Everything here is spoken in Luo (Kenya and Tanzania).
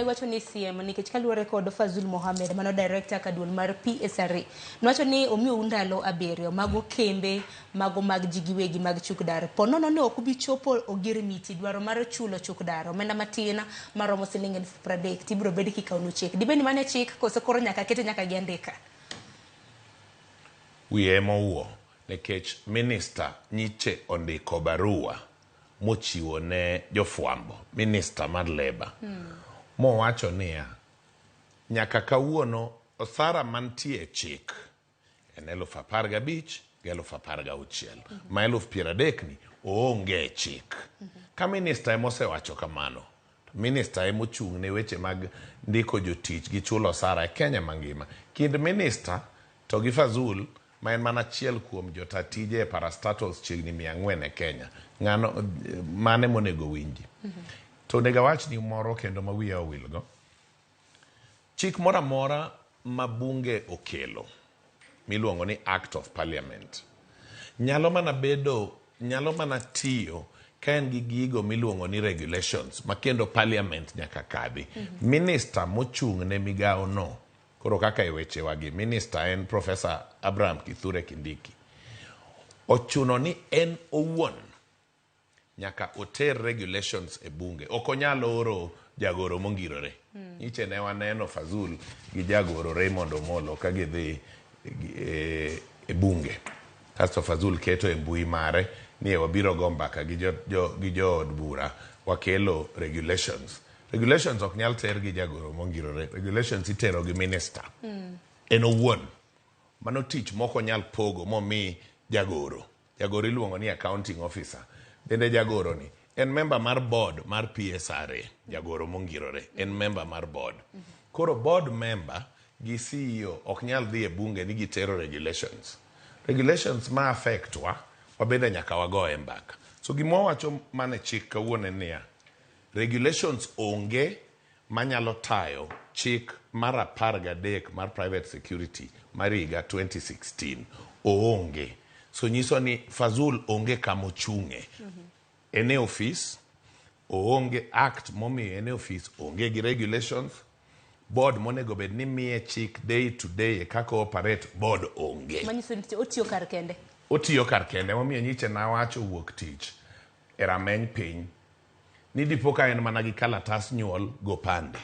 Wacho ni CM nikech kaluwore kod Fazul Mohammed mano director kaduol mar PSRA nowacho ni omiyo ndalo 7 mago kembe mago mag jigiwegi mag chuk-dar ponono ne ok bi chopo ogirimiti dwaro mar chulo chuk-dar omenda matin maromo Sh30,000 tibiro bed kikauno chik dibeni mane chik kose koro nyaka kete nyaka gi andika wiye mowuo nikech minister nyiche ondiko barua mochiwo ne jofwambo minister mar labor mowacho niya nyaka kawuono osara mantie chik en 15,000 gi 16,000 ma 30,000 ni oonge chik ka minister emosewacho kamano minister emochung' ne weche mag ndiko jotich gi chulo osara e Kenya mangima kind minister to gi Fazul ma en mana achiel kuom jotatije e parastatals chiegni 400 e Kenya ng'ano mane monego winji to nega wach ni moro kendo ma wiya owilgo chik moro amora ma bunge okelo miluongo ni Act of Parliament nyalo mana tiyo ka en gi gigo miluongo ni regulations ma kendo parliament nyaka kadhi minister mochung' ne migawo no koro kaka e weche wagi minister en Professor Abraham Kithure Kindiki ochuno ni en owuon nyaka oter regulations e bunge okonyalo oro jagoro mongirore niche ne waneno Fazul gi jagoro Raymond Omolo ka gidhi e bunge kasto Fazul keto e mbui mare ni wabiro go mbaka gi jo od bura wakelo regulations ok nyal ter gi jagoro mongirore regulations itero gi minister en owuon mano tich moko nyal pogo momi jagoro iluongo ni accounting officer bende jagoro ni en member mar board mar PSRA jagoro mongirore en member mar board koro board member gi CEO ok nyal dhi e bunge ni gitero regulations ma affect wabende nyaka wago e mbaka so gimo wacho mane chik kawuono niya regulations onge manyalo tayo chik mar 13 mar private security mar higa 2016 oonge so nyiso ni Fazul onge kama ochung'e ene office oonge act momiyo ene office onge gi regulations board monego bed ni miye chik day to day kaka operate board onge manyiso ni otiyo kar kende momiyo nyiche na wacho wuok tich e rameny piny ni dipo ka en mana gi kalatas nyuol go pande